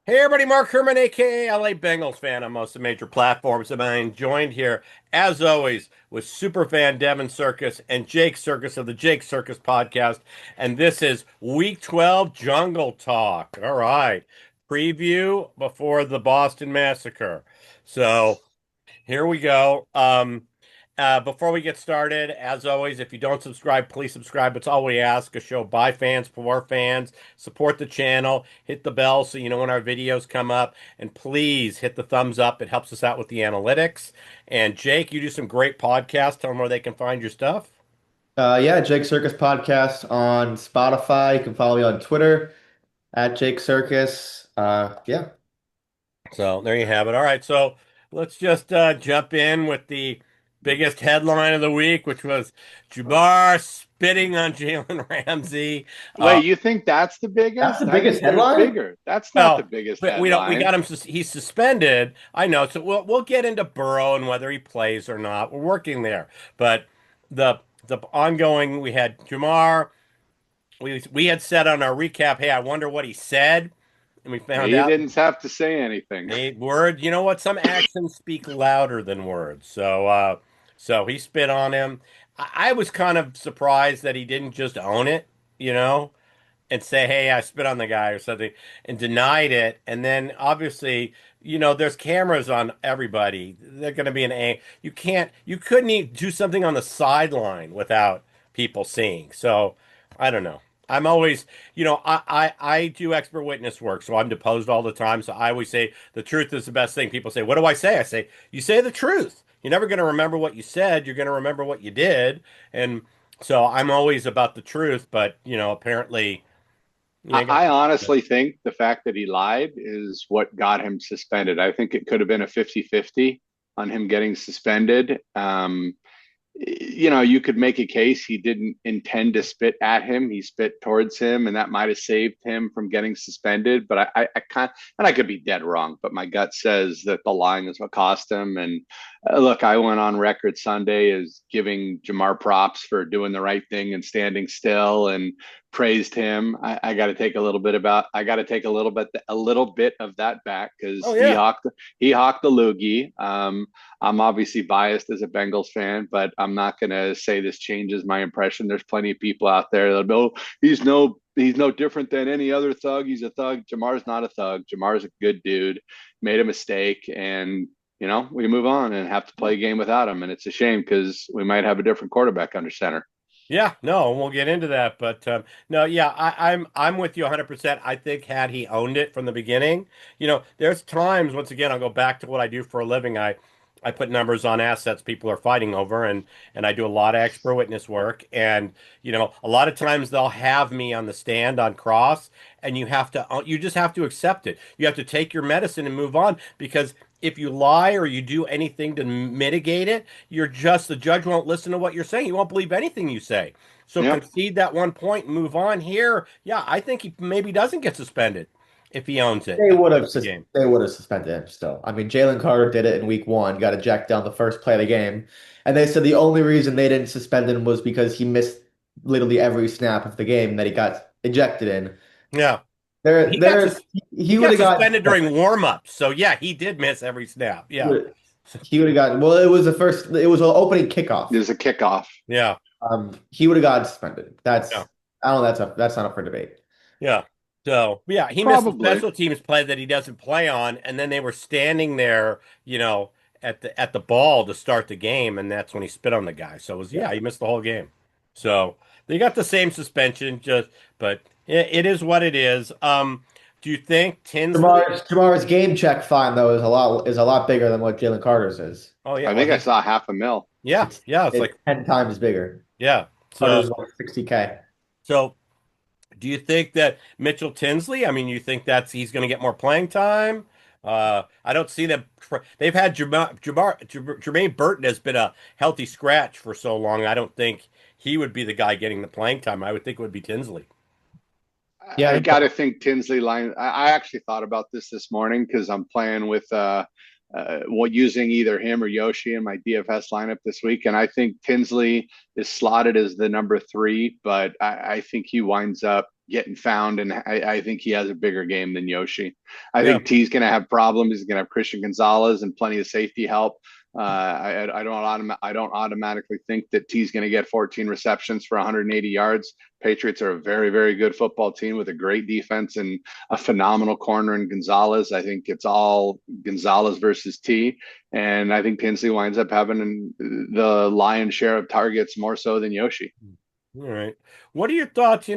Hey everybody, Mark Herman, aka LA Bengals fan on most of the major platforms. And I'm joined here, as always, with superfan Devin Circus and Jake Circus of the Jake Circus podcast. And this is Week 12 Jungle Talk. All right. Preview before the Boston Massacre. So here we go. Before we get started, as always, if you don't subscribe, please subscribe. It's all we ask. A show by fans for fans. Support the channel. Hit the bell so you know when our videos come up. And please hit the thumbs up. It helps us out with the analytics. And Jake, you do some great podcasts. Tell them where they can find your stuff. Yeah, Jake Circus podcast on Spotify. You can follow me on Twitter at Jake Circus. Yeah. So there you have it. All right, so let's just jump in with the biggest headline of the week, which was Jamar spitting on Jalen Ramsey. Wait, Uh, you think that's the That's the biggest? I biggest think there's headline? bigger. That's not the well, biggest but we don't. We headline. got him. He's suspended. I know. So we'll get into Burrow and whether he plays or not. We're working there, but the the ongoing. We had Jamar. We had said on our recap, hey, I wonder what he said, and we found He out. didn't have to say anything. Word, you know what? Some actions speak louder than words. So he spit on him. I was kind of surprised that he didn't just own it, you know, and say, "Hey, I spit on the guy" or something, and denied it. And then obviously, there's cameras on everybody. They're going to be you couldn't even do something on the sideline without people seeing. So I don't know. I'm always, I do expert witness work, so I'm deposed all the time. So I always say the truth is the best thing. People say, "What do I say?" I say, "You say the truth. You're never going to remember what you said. You're going to remember what you did." And so I'm always about the truth, but apparently, I, I got. I honestly think the fact that he lied is what got him suspended. I think it could have been a 50-50 on him getting suspended. You could make a case he didn't intend to spit at him. He spit towards him, and that might have saved him from getting suspended. But I can't, and I could be dead wrong, but my gut says that the lying is what cost him. And look, I went on record Sunday as giving Jamar props for doing the right thing and standing still and praised him. I got to take I got to take a little bit of that back because Oh yeah. he hawked the loogie. I'm obviously biased as a Bengals fan, but I'm not going to say this changes my impression. There's plenty of people out there that know he's no different than any other thug. He's a thug. Jamar's not a thug. Jamar's a good dude. Made a mistake, and we move on and have to play a game without him. And it's a shame because we might have a different quarterback under center. Yeah, no, we'll get into that, but no, yeah, I'm with you 100%. I think had he owned it from the beginning, there's times once again I'll go back to what I do for a living. I put numbers on assets people are fighting over, and I do a lot of expert witness work, and a lot of times they'll have me on the stand on cross, and you just have to accept it. You have to take your medicine and move on because if you lie or you do anything to mitigate it, the judge won't listen to what you're saying. He won't believe anything you say. So Yep. concede that one point and move on here. Yeah, I think he maybe doesn't get suspended if he owns it They at would the end have of the game. they would have suspended him still. I mean, Jalen Carter did it in week one, got ejected down the first play of the game. And they said the only reason they didn't suspend him was because he missed literally every snap of the game that he got ejected in. Yeah. There, He got there, sus he he would got have got suspended during warm-ups. So yeah, he did miss every snap. Yeah. he would have gotten well, it was an opening kickoff. There's a kickoff. Yeah. He would have gotten suspended. Yeah. I don't know, that's not up for debate. Yeah. So yeah, he missed a Probably. special teams play that he doesn't play on, and then they were standing there, at the ball to start the game, and that's when he spit on the guy. So it was Yeah. yeah, he missed the whole game. So they got the same suspension, but it is what it is. Do you think Tinsley? Jamar's game check fine though is a lot bigger than what Jalen Carter's is. Oh yeah, I well think I he saw half a mil. yeah yeah it's It's like 10 times bigger. yeah. So Carter's like 60K. so do you think that Mitchell Tinsley? I mean, you think he's going to get more playing time? I don't see them. They've had Jermaine Burton has been a healthy scratch for so long. I don't think he would be the guy getting the playing time. I would think it would be Tinsley. Yeah, I got to think Tinsley line. I actually thought about this morning because I'm playing with using either him or Yoshi in my DFS lineup this week. And I think Tinsley is slotted as the number 3, but I think he winds up getting found, and I think he has a bigger game than Yoshi. I Yeah. think T's going to have problems. He's going to have Christian Gonzalez and plenty of safety help. I don't automatically think that T's going to get 14 receptions for 180 yards. Patriots are a very, very good football team with a great defense and a phenomenal corner in Gonzalez. I think it's all Gonzalez versus T, and I think Tinsley winds up having the lion's share of targets more so than Yoshi. All right. What are your thoughts,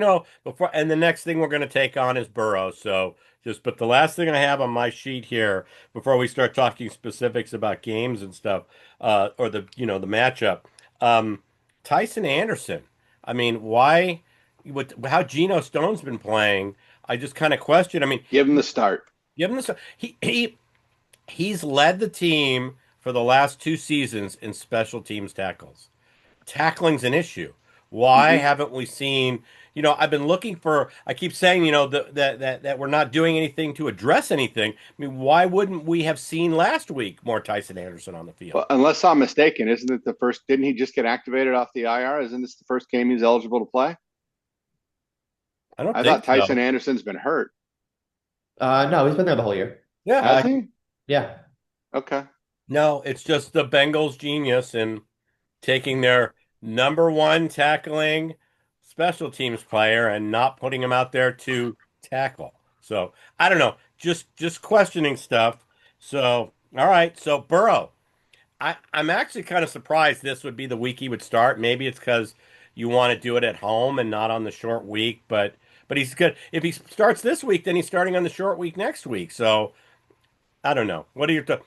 before and the next thing we're going to take on is Burrow. So but the last thing I have on my sheet here before we start talking specifics about games and stuff, or the matchup. Um, Tyson Anderson. I mean, why with how Geno Stone's been playing, I just kind of question. I mean, Give him the start. give him this. He's led the team for the last 2 seasons in special teams tackles. Tackling's an issue. Why Mm-hmm. haven't we seen, I've been looking for, I keep saying, that we're not doing anything to address anything. I mean, why wouldn't we have seen last week more Tyson Anderson on the field? Well, unless I'm mistaken, isn't it the first? Didn't he just get activated off the IR? Isn't this the first game he's eligible to play? I don't I think thought Tyson so. Anderson's been hurt. No, he's been there the whole year. Yeah. Has he? Yeah. Okay. No, it's just the Bengals genius in taking their number one tackling special teams player and not putting him out there to tackle. So I don't know, just questioning stuff. So all right, so Burrow, I'm actually kind of surprised this would be the week he would start. Maybe it's because you want to do it at home and not on the short week, but he's good. If he starts this week, then he's starting on the short week next week. So I don't know. What are your thoughts?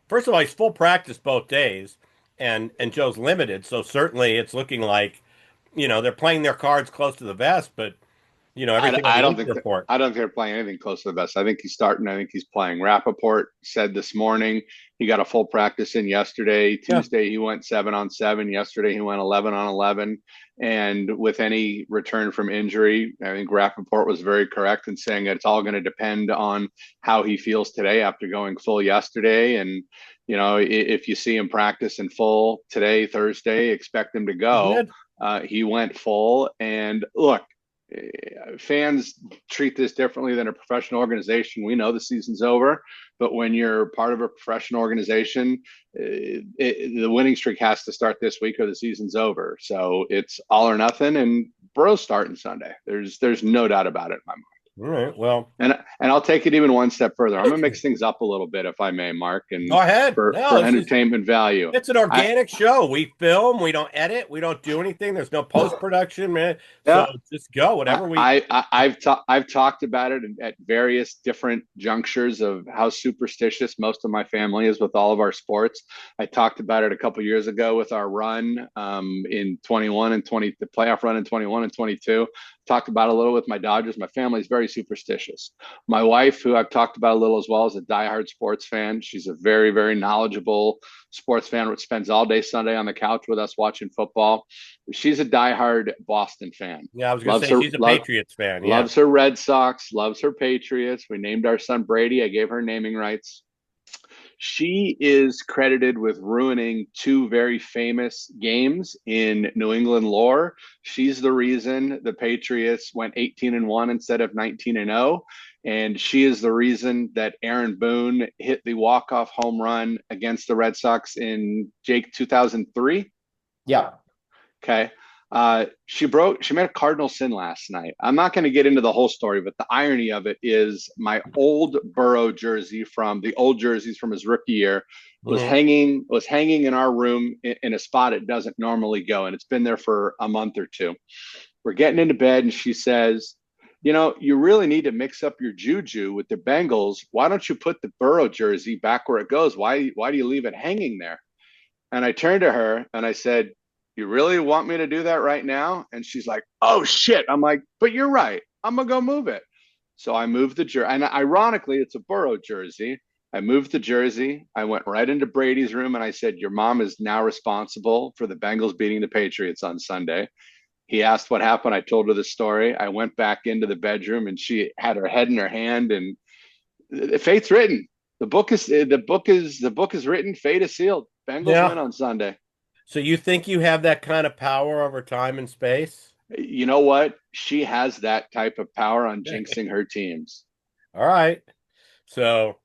First of all, he's full practice both days, and Joe's limited, so certainly it's looking like, they're playing their cards close to the vest, but everything on I the don't injury think report. I don't think they're playing anything close to the best. I think he's starting. I think he's playing. Rappaport said this morning he got a full practice in yesterday. Yeah, Tuesday he went 7-on-7. Yesterday he went 11-on-11. And with any return from injury, I think Rappaport was very correct in saying that it's all going to depend on how he feels today after going full yesterday. And if you see him practice in full today, Thursday, expect him to he go. did. He went full, and look, fans treat this differently than a professional organization. We know the season's over, but when you're part of a professional organization, the winning streak has to start this week or the season's over. So it's all or nothing, and Burrow's starting Sunday. There's no doubt about it in my mind. All right, well, And I'll take it even one step further. I'm gonna mix things up a little bit, if I may, Mark, and go ahead. for No, this is entertainment value. it's an I organic show. We film, we don't edit, we don't do anything. There's no post production, man. So yeah, just go whatever we. I've talked about it at various different junctures of how superstitious most of my family is with all of our sports. I talked about it a couple years ago with our run in 21 and 20, the playoff run in 21 and 22. Talked about it a little with my Dodgers. My family is very superstitious. My wife, who I've talked about a little as well, is a diehard sports fan. She's a very, very knowledgeable sports fan, which spends all day Sunday on the couch with us watching football. She's a diehard Boston fan. Yeah, I was gonna Loves say her, she's a Patriots fan. Yeah. loves her Red Sox, loves her Patriots. We named our son Brady. I gave her naming rights. She is credited with ruining two very famous games in New England lore. She's the reason the Patriots went 18-1 instead of 19-0. And she is the reason that Aaron Boone hit the walk-off home run against the Red Sox in Jake 2003. Yeah. Okay. She made a cardinal sin last night. I'm not going to get into the whole story, but the irony of it is my old Burrow jersey from the old jerseys from his rookie year Mhm. was hanging in our room in a spot it doesn't normally go. And it's been there for a month or two. We're getting into bed and she says, you really need to mix up your juju with the Bengals. Why don't you put the Burrow jersey back where it goes? Why do you leave it hanging there? And I turned to her and I said, you really want me to do that right now? And she's like, oh shit. I'm like, but you're right. I'm going to go move it. So I moved the jersey. And ironically, it's a Burrow jersey. I moved the jersey. I went right into Brady's room and I said, your mom is now responsible for the Bengals beating the Patriots on Sunday. He asked what happened. I told her the story. I went back into the bedroom and she had her head in her hand and fate's written. the book is written. Fate is sealed. Bengals Yeah. win on Sunday. So you think you have that kind of power over time and space? You know what? She has that type of power on jinxing her teams. All right. So,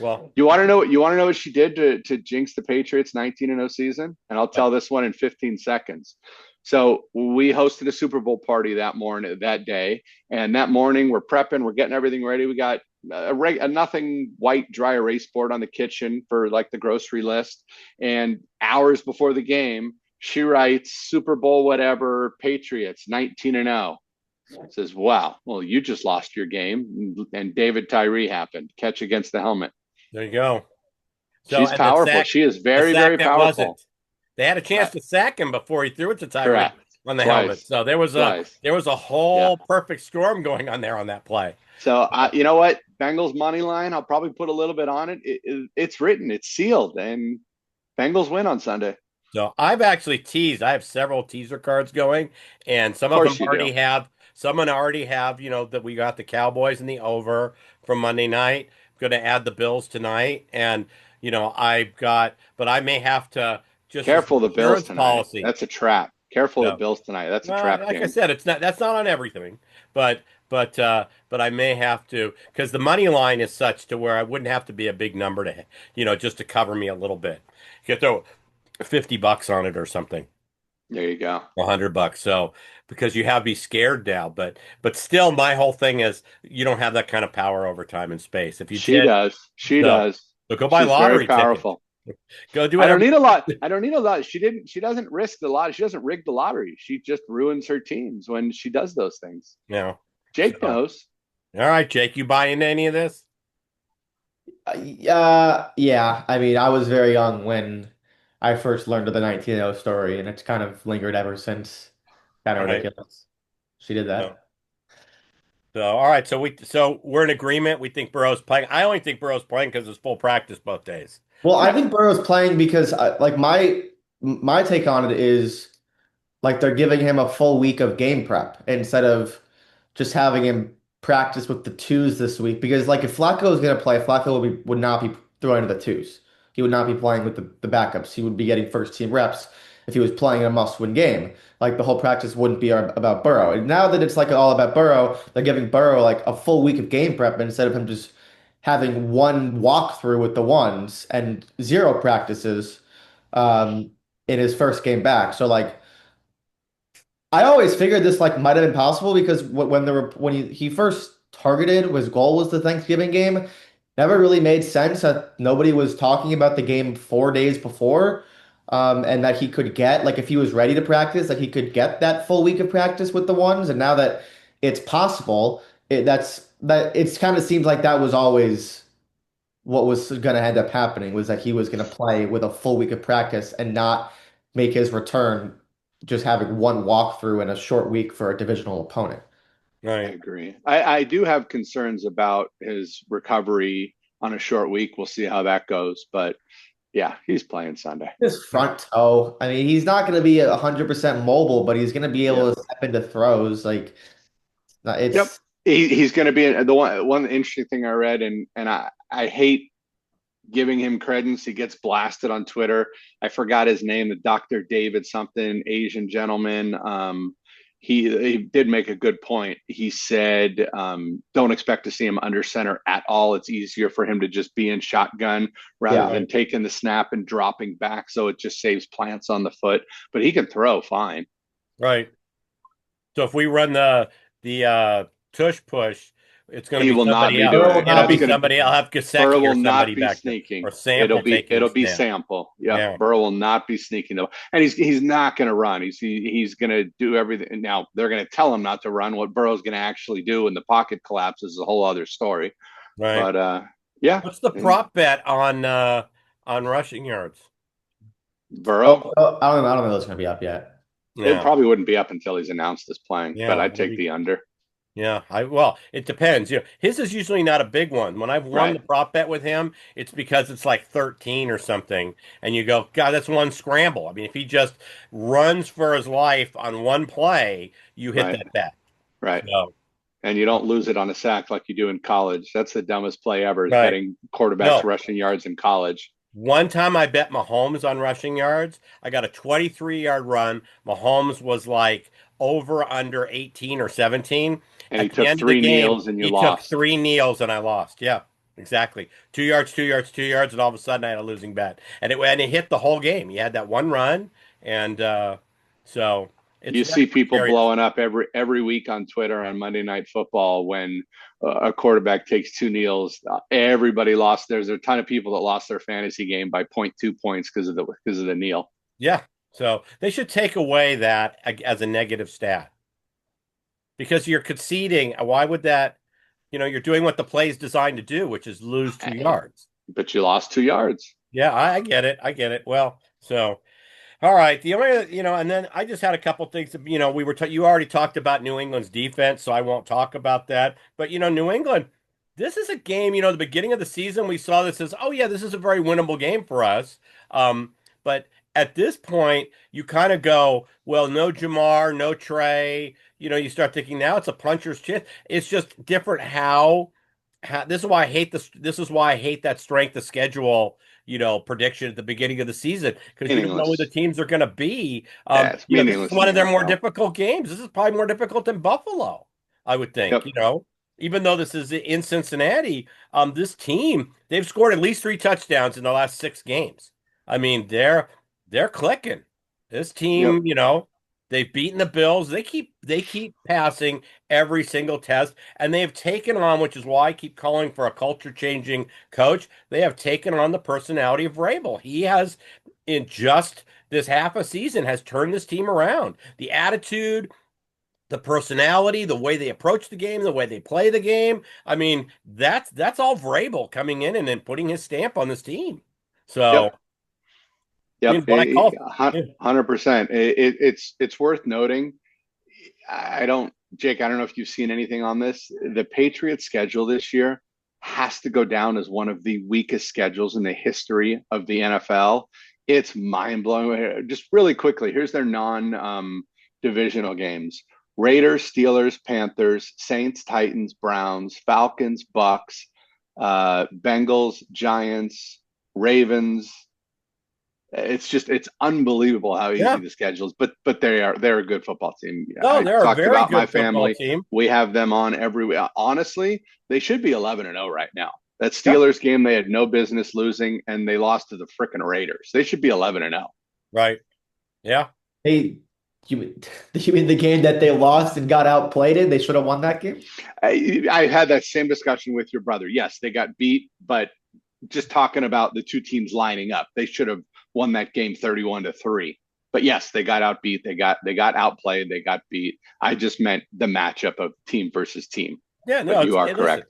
well, You want to know? You want to know what she did to jinx the Patriots 19-0 season? And I'll tell but this one in 15 seconds. So we hosted a Super Bowl party that morning, that day, and that morning we're prepping, we're getting everything ready. We got a nothing white dry erase board on the kitchen for like the grocery list. And hours before the game, she writes Super Bowl whatever Patriots 19-0. Says, "Wow, well you just lost your game, and David Tyree happened catch against the helmet." there you go. So, She's and the powerful. sack, She is the very, sack very that wasn't. powerful. They had a chance Uh, to sack him before he threw it to Tyree correct. on the helmet. Twice. So Twice. there was a Yeah. whole perfect storm going on there on that play. So you know what? Bengals money line. I'll probably put a little bit on it. It's written. It's sealed, and Bengals win on Sunday. Of So I've actually teased. I have several teaser cards going, and course you do. already have, that we got the Cowboys in the over from Monday night. I'm going to add the Bills tonight, and but I may have to just as Careful the Bills insurance tonight. policy. That's a trap. Careful the So, Bills tonight. That's a trap like I game. said, that's not on everything, but but I may have to because the money line is such to where I wouldn't have to be a big number to, just to cover me a little bit. You could throw $50 on it or something, There you go. $100. So because you have to be scared now, but still, my whole thing is you don't have that kind of power over time and space. If you She did, does. She so does. so go buy She's very lottery tickets. powerful. Go do I don't whatever. need a lot. I don't need a lot. She didn't. She doesn't risk the lottery. She doesn't rig the lottery. She just ruins her teams when she does those things. You know. So Jake knows. all right, Jake, you buy into any of this? Yeah. I mean, I was very young when I first learned of the 1900 story, and it's kind of lingered ever since. Kind of All right. ridiculous. She did So, that. so all right. So we're in agreement. We think Burrow's playing. I only think Burrow's playing because it's full practice both days. Well, I Yeah. think Burrow's playing because like my take on it is like they're giving him a full week of game prep instead of just having him practice with the twos this week. Because like if Flacco is going to play, Flacco would not be throwing to the twos. He would not be playing with the backups. He would be getting first team reps if he was playing in a must-win game. Like the whole practice wouldn't be about Burrow. And now that it's like all about Burrow, they're giving Burrow like a full week of game prep instead of him just having one walkthrough with the ones and zero practices um, in his first game back. So like I always figured this like might have been possible because when he first targeted his goal was the Thanksgiving game, never really made sense that nobody was talking about the game 4 days before, and that he could get like if he was ready to practice, that he could get that full week of practice with the ones. And now that it's possible, it's kind of seems like that was always what was going to end up happening was that he was going to play with a full week of practice and not make his return just having one walkthrough in a short week for a divisional opponent. I Right. agree. I do have concerns about his recovery on a short week. We'll see how that goes. But yeah, he's playing Sunday. His front toe. I mean, he's not going to be 100% mobile, but he's going to be Yeah. able to step into throws. Like Yep. it's He's going to be the one interesting thing I read, and I hate giving him credence. He gets blasted on Twitter. I forgot his name, the Dr. David something, Asian gentleman. He did make a good point. He said, don't expect to see him under center at all. It's easier for him to just be in shotgun rather yeah. than taking the snap and dropping back. So it just saves plants on the foot, but he can throw fine. Right. So if we run the tush push, it's going to He be will not somebody be else. Burrow doing will it. It'll not be That's be going to somebody. I'll have Burrow Gasecki or will not somebody be back there, sneaking. or Sample taking the It'll be snap. Sample. Yeah, Yeah. Burrow will not be sneaking though, and he's not going to run. He's going to do everything. Now they're going to tell him not to run. What Burrow's going to actually do when the pocket collapses is a whole other story. Right. But yeah, What's the and prop bet on rushing yards? Burrow, I don't know if it's going to be up yet. it Yeah. probably wouldn't be up until he's announced as playing. But Yeah. I'd take the under. Yeah, well, it depends. His is usually not a big one. When I've won Right. the prop bet with him, it's because it's like 13 or something, and you go, God, that's one scramble. I mean, if he just runs for his life on one play, you hit Right. that bet. Right. So, And you don't lose it on a sack like you do in college. That's the dumbest play ever is Right. betting quarterbacks No. rushing yards in college. One time I bet Mahomes on rushing yards. I got a 23-yard run. Mahomes was like over under 18 or 17. And he At the took end of the three game, kneels and you he took lost. three kneels and I lost. Yeah, exactly. 2 yards, 2 yards, 2 yards, and all of a sudden I had a losing bet. And it hit the whole game. He had that one run, and so You that's see people precarious. blowing up every week on Twitter on Monday Night Football when a quarterback takes two kneels. Everybody lost. There's a ton of people that lost their fantasy game by point 0.2 points because of the kneel. Yeah. So they should take away that as a negative stat because you're conceding. Why would that? You're doing what the play is designed to do, which is lose 2 yards. But you lost 2 yards. Yeah, I get it. I get it. Well, so all right. The only, and then I just had a couple things that, you already talked about New England's defense, so I won't talk about that. But, New England, this is a game, the beginning of the season, we saw this as, oh, yeah, this is a very winnable game for us. But at this point, you kind of go, well, no Jamar, no Trey. You start thinking now it's a puncher's chance. It's just different this is why I hate this. This is why I hate that strength of schedule, prediction at the beginning of the season because you don't know who the Meaningless. teams are going to be. Yeah, it's This is meaningless in one the of their more NFL. difficult games. This is probably more difficult than Buffalo, I would think. Yep. Even though this is in Cincinnati, this team they've scored at least 3 touchdowns in the last 6 games. I mean, they're clicking. This Yep. team, they've beaten the Bills. They keep passing every single test, and they have taken on, which is why I keep calling for a culture changing coach. They have taken on the personality of Vrabel. He has, in just this half a season, has turned this team around. The attitude, the personality, the way they approach the game, the way they play the game. I mean, that's all Vrabel coming in and then putting his stamp on this team. So, Yep. Yep. what I call, yeah, 100%. It's worth noting. I don't, Jake, I don't know if you've seen anything on this. The Patriots schedule this year has to go down as one of the weakest schedules in the history of the NFL. It's mind blowing. Just really quickly, here's their non divisional games: Raiders, Steelers, Panthers, Saints, Titans, Browns, Falcons, Bucks, Bengals, Giants, Ravens. It's unbelievable how easy yeah. the schedule is, but they're a good football team. No, I they're a talked very about my good football family. team. We have them on every week. Honestly, they should be 11-0 right now. That Yeah, Steelers game they had no business losing, and they lost to the freaking Raiders. They should be 11-0. right. Yeah. They, you, you mean the game that they lost and got outplayed in? They should have won that game? I had that same discussion with your brother. Yes, they got beat, but just talking about the two teams lining up, they should have won that game 31-3. But yes, they got outbeat. They got outplayed. They got beat. I just meant the matchup of team versus team. Yeah, But no, you are hey, listen,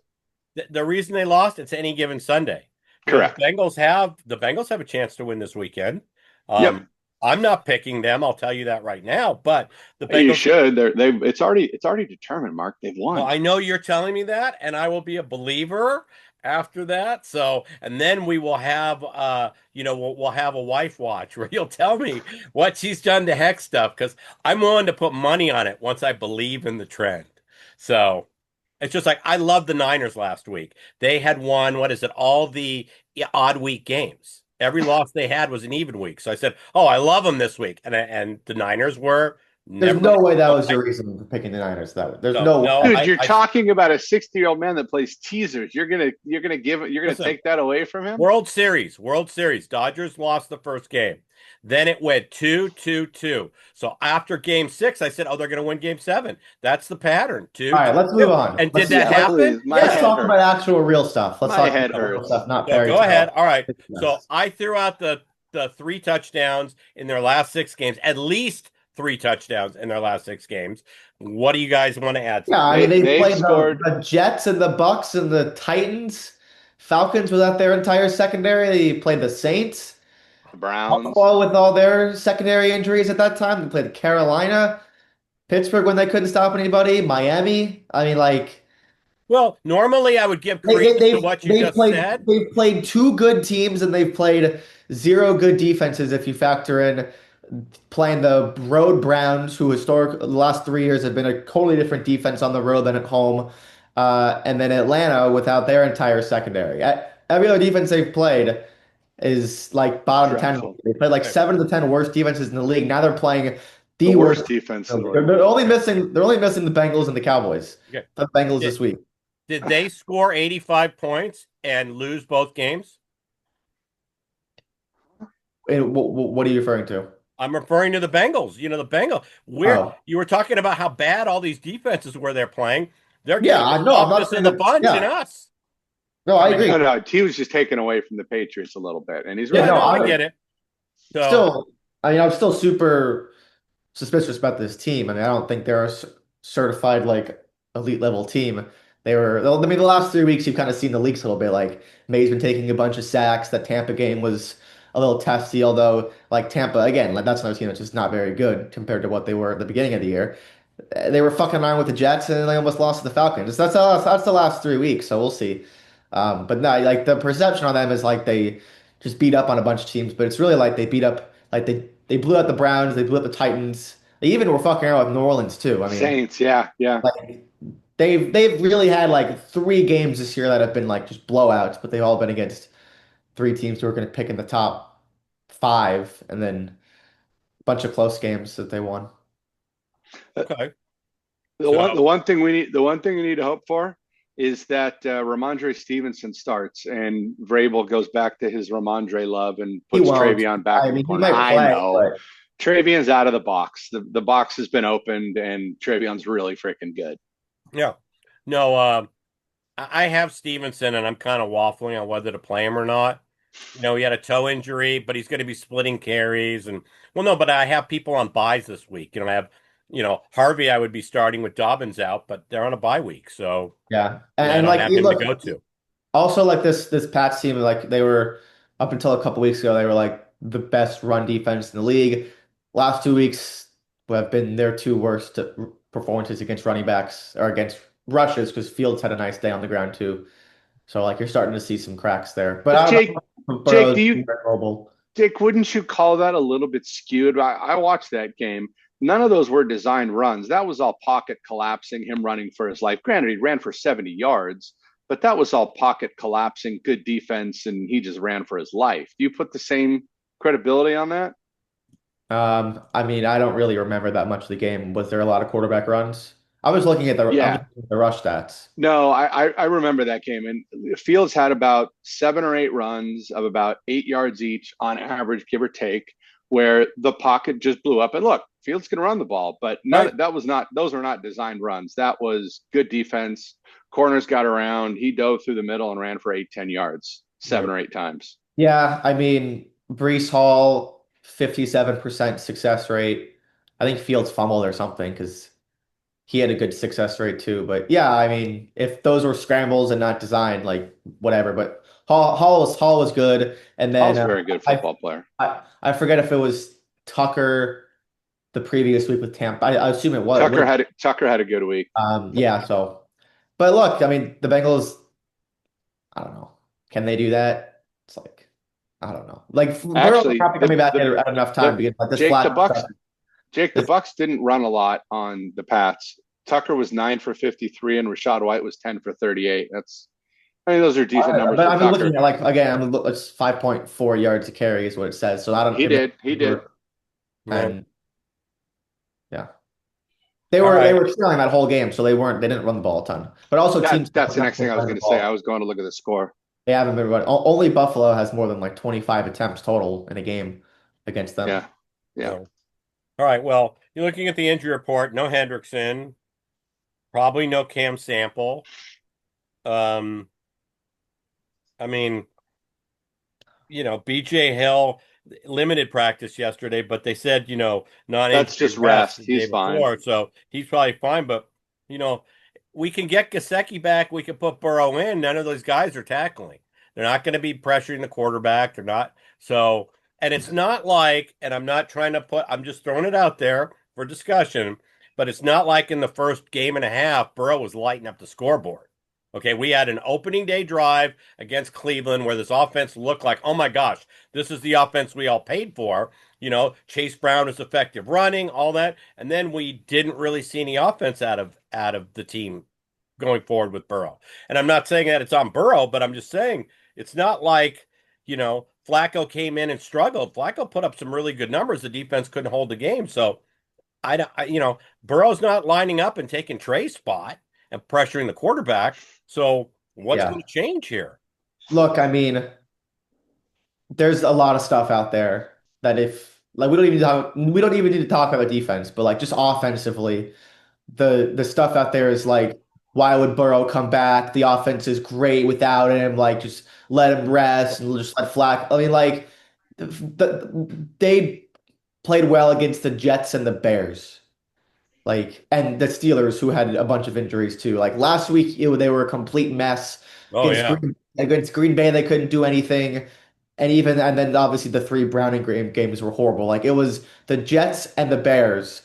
correct. the reason they lost, it's any given Sunday. The Correct. Bengals have a chance to win this weekend. Yep. I'm not picking them, I'll tell you that right now, but the You Bengals, should. It's already determined, Mark. They've well, won. I know you're telling me that, and I will be a believer after that. So, and then we will have, we'll have a wife watch where you'll tell me what she's done to hex stuff because I'm willing to put money on it once I believe in the trend. So it's just like I love the Niners last week. They had won, what is it, all the odd week games. Every loss they had was an even week. So I said, "Oh, I love them this week," and the Niners were There's never. no way that So, was your reason for picking the Niners that way. There's so no no, way. Dude, you're talking about a 60-year-old man that plays teasers. You're gonna listen. take that away from him? World Series. Dodgers lost the first game. Then it went 2-2-2. So after game 6, I said, "Oh, they're going to win game 7." That's the pattern. All Two, right, two, let's move two. on. And did Let's that Yeah, let's happen? please. My let's Yes. head talk about hurts. actual real stuff. Let's My talk head about real hurts. stuff, not So fairy go ahead. tale. All right. So I threw out the 3 touchdowns in their last 6 games, at least 3 touchdowns in their last 6 games. What do you guys want to add to Yeah, that? I mean They they they've played scored the Jets and the Bucks and the Titans. Falcons without their entire secondary. They played the Saints. the Browns. Buffalo with all their secondary injuries at that time. They played Carolina, Pittsburgh when they couldn't stop anybody, Miami. I mean, like Well, normally I would give they, they, credence to they've what you they've just played said. they've played two good teams and they've played zero good defenses if you factor in playing the road Browns, who historic the last 3 years have been a totally different defense on the road than at home, and then Atlanta without their entire secondary. Every other defense they've played is like bottom 10. Dreadful. They played like Right. 7 of the 10 worst defenses in the league. Now they're playing The the worst. worst defense in the They're, world. they're only Okay. missing they're only missing the Bengals and the Cowboys. Okay. The Bengals Did, this week. did they score 85 points and lose both games? And what are you referring to? I'm referring to the Bengals. The Bengals. Where Oh, you were talking about how bad all these defenses were they're playing. They're yeah, getting the I know. I'm not softest of saying the that. bunch in Yeah, us. no, I I mean, agree. No, no, he was just taken away from the Patriots a little bit, and he's Yeah, yeah, really no, no, not I I'm good. get it. So, still. I mean, I'm still super suspicious about this team. I mean, I don't think they're a certified like elite level team. They were. I mean, the last 3 weeks you've kind of seen the leaks a little bit. Like May's been taking a bunch of sacks. That Tampa game was a little testy, although like Tampa again, like that's another team that's just not very good compared to what they were at the beginning of the year. They were fucking around with the Jets and they almost lost to the Falcons. That's the last 3 weeks, so we'll see. But no, like the perception on them is like they just beat up on a bunch of teams, but it's really like they beat up like they blew out the Browns, they blew up the Titans. They even were fucking around with New Orleans too. I mean, Saints, yeah, yeah. like they've really had like 3 games this year that have been like just blowouts, but they've all been against 3 teams who are going to pick in the top five, and then a bunch of close games that they won. okay. The So, one thing we need to hope for is that Ramondre Stevenson starts and Vrabel goes back to his Ramondre love and He puts won't. Travion back I in the mean, he corner. might I play, know but Travion's out of the box. The box has been opened and Travion's really freaking good. yeah. No, I have Stevenson and I'm kind of waffling on whether to play him or not. He had a toe injury, but he's going to be splitting carries and well, no, but I have people on buys this week. I have, Harvey I would be starting with Dobbins out, but they're on a bye week, so yeah, I don't like have him to look, go to. also like this Pats team, like they were up until a couple weeks ago, they were like the best run defense in the league. Last 2 weeks have been their two worst performances against running backs or against rushes because Fields had a nice day on the ground too. So like you're starting to see some cracks there. But But I don't know if Jake, Burrow's mobile. Dick, wouldn't you call that a little bit skewed? I watched that game. None of those were designed runs. That was all pocket collapsing, him running for his life. Granted, he ran for 70 yards, but that was all pocket collapsing, good defense, and he just ran for his life. Do you put the same credibility on that? I mean, I don't really remember that much of the game. Was there a lot of quarterback runs? I'm Yeah. just looking at the rush stats. No, I remember that game. And Fields had about 7 or 8 runs of about 8 yards each on average, give or take, where the pocket just blew up. And look, Fields can run the ball, but Right. those were not designed runs. That was good defense. Corners got around. He dove through the middle and ran for 8, 10 yards, seven Right. or eight times. Yeah, I mean, Brees Hall, 57% success rate. I think Fields fumbled or something because he had a good success rate too. But yeah, I mean, if those were scrambles and not designed, like whatever. But Hall was good, and then Hall's a very good I football player. I forget if it was Tucker the previous week with Tampa. I assume it was. Tucker had a good week. Yeah. So, but look, I mean, the Bengals. I don't know. Can they do that? It's like I don't know. Like Burrow will Actually, probably coming back at enough time the because like this Jake the flat Bucks stuff. Jake, the This, Bucks didn't run a lot on the Pats. Tucker was 9 for 53, and Rashad White was 10 for 38. I mean, those are decent numbers but for I'm looking Tucker. at like again, it's 5.4 yards a carry is what it says. So I don't. He did. Right. And yeah, All they right. were trailing that whole game, so they didn't run the ball a ton. But also teams That's have the not next thing been I was running going the to say. I ball. was going to look at the score. They haven't been running. Only Buffalo has more than like 25 attempts total in a game against them. Yeah, yeah. No. All right. Well, you're looking at the injury report. No Hendrickson. Probably no Cam Sample. Um, I mean, BJ Hill limited practice yesterday, but they said, That's non-injury just rest rest. the day He's fine. before, so he's probably fine. But you know, we can get Gesicki back. We can put Burrow in. None of those guys are tackling. They're not going to be pressuring the quarterback. They're not. So, and it's not like, and I'm not trying to put. I'm just throwing it out there for discussion. But it's not like in the first game and a half, Burrow was lighting up the scoreboard. Okay, we had an opening day drive against Cleveland where this offense looked like, oh my gosh, this is the offense we all paid for. Chase Brown is effective running, all that, and then we didn't really see any offense out of the team going forward with Burrow. And I'm not saying that it's on Burrow, but I'm just saying it's not like, Flacco came in and struggled. Flacco put up some really good numbers. The defense couldn't hold the game. So I don't, Burrow's not lining up and taking Trey's spot and pressuring the quarterback. So what's Yeah. going to change here? Look, I mean, there's a lot of stuff out there that if like we don't even need to talk about defense, but like just offensively, the stuff out there is like, why would Burrow come back? The offense is great without him. Like, just let him rest and just let Flack. I mean, like, they played well against the Jets and the Bears. Like, and the Steelers, who had a bunch of injuries too. Like last week, they were a complete mess Oh yeah. Against Green Bay. They couldn't do anything, and then obviously the three Browning games were horrible. Like it was the Jets and the Bears,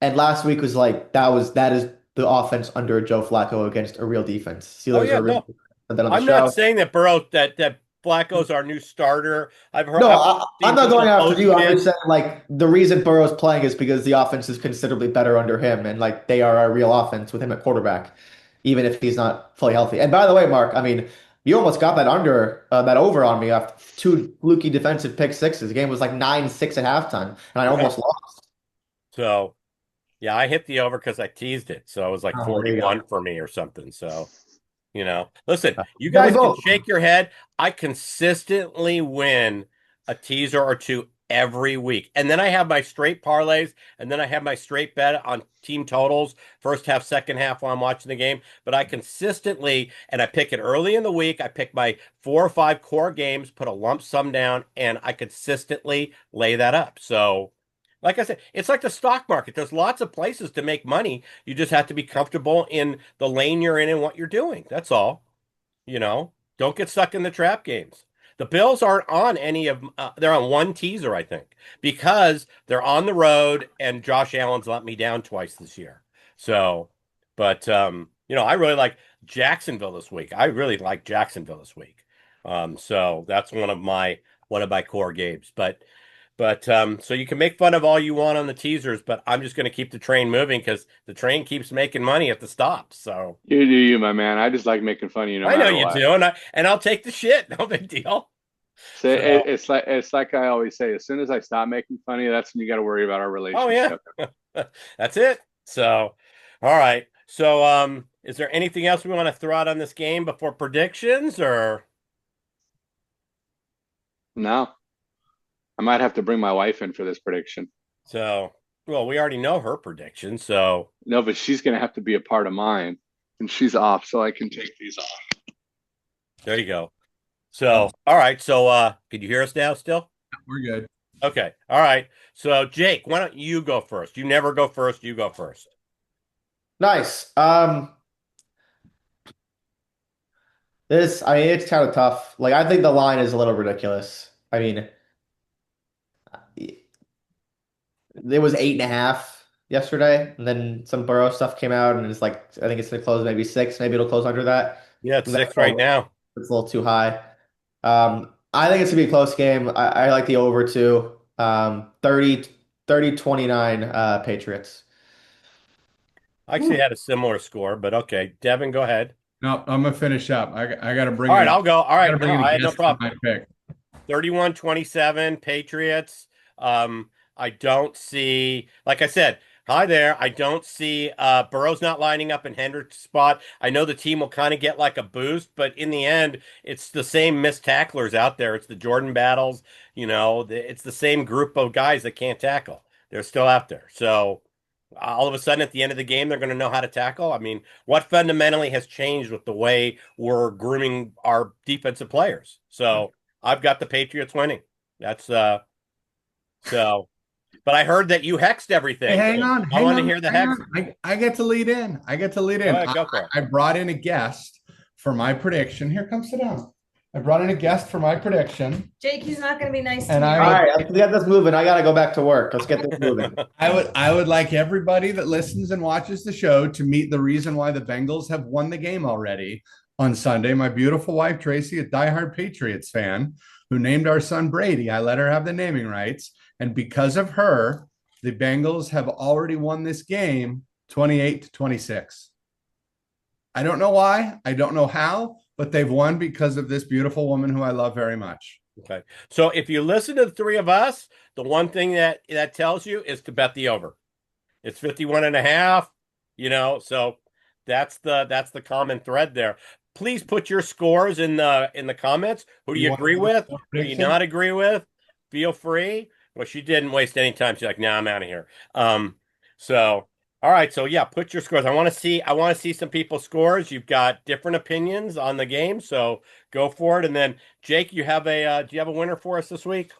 and last week was like that is the offense under Joe Flacco against a real defense. Oh Steelers yeah. are really No, put that on the I'm not show. saying that that Flacco's our new starter. No, I've I'm seen not going people after post you. I'm just it. saying, like, the reason Burrow's playing is because the offense is considerably better under him, and like they are a real offense with him at quarterback, even if he's not fully healthy. And by the way, Mark, I mean, you almost got that over on me after two fluky defensive pick sixes. The game was like 9-6 at halftime, and I Yeah. almost lost. So yeah, I hit the over because I teased it. So it was like Oh, there you go. 41 for me or something. So, listen, you Got guys to can go. shake your head. I consistently win a teaser or two every week. And then I have my straight parlays, and then I have my straight bet on team totals, first half, second half while I'm watching the game. But I consistently, and I pick it early in the week. I pick my 4 or 5 core games, put a lump sum down, and I consistently lay that up. So, like I said, it's like the stock market. There's lots of places to make money. You just have to be comfortable in the lane you're in and what you're doing. That's all. Don't get stuck in the trap games. The Bills aren't on any of, they're on one teaser, I think, because they're on the road and Josh Allen's let me down twice this year. So, but, I really like Jacksonville this week. I really like Jacksonville this week. So that's one of my core games. But so you can make fun of all you want on the teasers, but I'm just going to keep the train moving because the train keeps making money at the stops. So You do you, my man. I just like making fun of you no I know matter you what. do, and I'll take the shit. No big deal. So So it's like I always say. As soon as I stop making fun of you, that's when you got to worry about our oh yeah, relationship. that's it. So all right. So is there anything else we want to throw out on this game before predictions or No, I might have to bring my wife in for this prediction. so? Well, we already know her prediction, so No, but she's going to have to be a part of mine, and she's off, so I can take these off. there you go. So all right. So could you hear us now still? We're good. Okay. All right. So, Jake, why don't you go first? You never go first. You go first. Nice. I mean, it's kind of tough. Like, I think the line is a little ridiculous. I mean, it was 8.5 yesterday, and then some Burrow stuff came out, and it's like I think it's gonna close maybe 6. Maybe it'll close under that. Yeah, it's That's 6 right now. it's a little too high. I think it's gonna be a close game. I like the over too. 30-29 Patriots. I actually had a similar score, but okay. Devin, go ahead. No, I'm gonna finish up. I got to bring All right, in. I'll go. All I got right. to No, bring in a I had no guest for problem. my pick. 31-27 Patriots. I don't see, like I said, hi there. I don't see Burrow's not lining up in Hendrick's spot. I know the team will kind of get like a boost, but in the end, it's the same missed tacklers out there. It's the Jordan battles, it's the same group of guys that can't tackle. They're still out there. So all of a sudden at the end of the game, they're going to know how to tackle. I mean, what fundamentally has changed with the way we're grooming our defensive players? So I've got the Patriots winning. That's so, but I heard that you hexed Hey, everything. hang So on, I hang wanted to on, hear the hang hex. on. I get to lead in. I get to lead Go in. ahead, go for it. I brought in a guest for my prediction. Here, come sit down. I brought in a guest for my prediction. Jake, he's not going to be nice to And me. I All would- right, let's get this moving. I gotta go back to work. Let's get this moving. I would like everybody that listens and watches the show to meet the reason why the Bengals have won the game already on Sunday. My beautiful wife, Tracy, a diehard Patriots fan who named our son Brady. I let her have the naming rights. And because of her, the Bengals have already won this game 28-26. I don't know why. I don't know how, but they've won because of this beautiful woman who I love very much. Okay. So if you listen to the three of us, the one thing that tells you is to bet the over. It's 51.5, so that's the common thread there. Please put your scores in the comments. Who do you agree with? Who do you not agree with? Feel free. Well, she didn't waste any time. She's like, "Nah, I'm out of here." So all right, so yeah, put your scores. I want to see some people's scores. You've got different opinions on the game, so go for it. And then Jake, do you have a winner for us this week?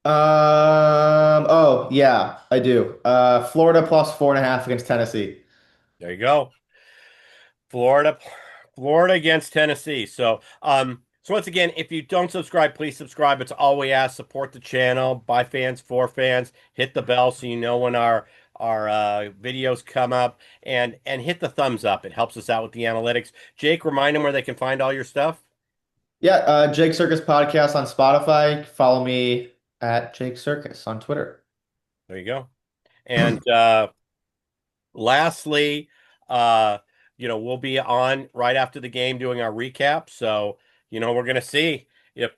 Oh yeah, I do. Florida plus 4.5 against Tennessee. There you go. Florida against Tennessee. So once again, if you don't subscribe, please subscribe. It's all we ask. Support the channel by fans, for fans. Hit the bell so you know when our videos come up, and hit the thumbs up. It helps us out with the analytics. Jake, remind them where they can find all your stuff. Yeah, Jake Circus podcast on Spotify. Follow me at Jake Circus on Twitter. There you go. And lastly, we'll be on right after the game doing our recap. So, we're going to see if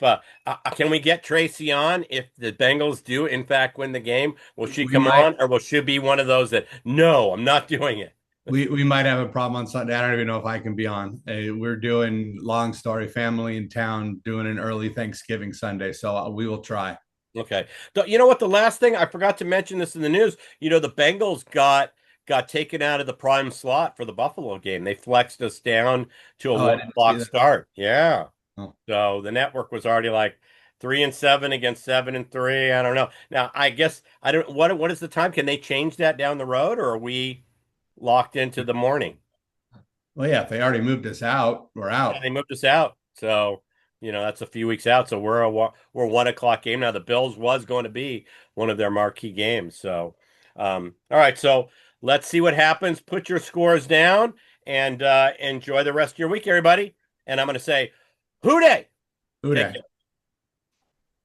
can we get Tracy on if the Bengals do in fact win the game? Will she come on, or will she be one of those that no, I'm not doing it? We might have a problem on Sunday. I don't even know if I can be on. We're doing long story family in town, doing an early Thanksgiving Sunday, so we will try. Okay. You know what? The last thing I forgot to mention this in the news. The Bengals got taken out of the prime slot for the Buffalo game. They flexed us down to a 1 o'clock start. Yeah. Oh. So the network was already like 3-7 against 7-3. I don't know. Now I guess I don't. What is the time? Can they change that down the road, or are we locked into the morning? Well, yeah, if they already moved us out, we're out. Yeah, they moved us out. So, that's a few weeks out. So we're 1 o'clock game now. The Bills was going to be one of their marquee games. So, all right. So let's see what happens. Put your scores down and enjoy the rest of your week, everybody. And I'm going to say, Hoo day. Hoo day.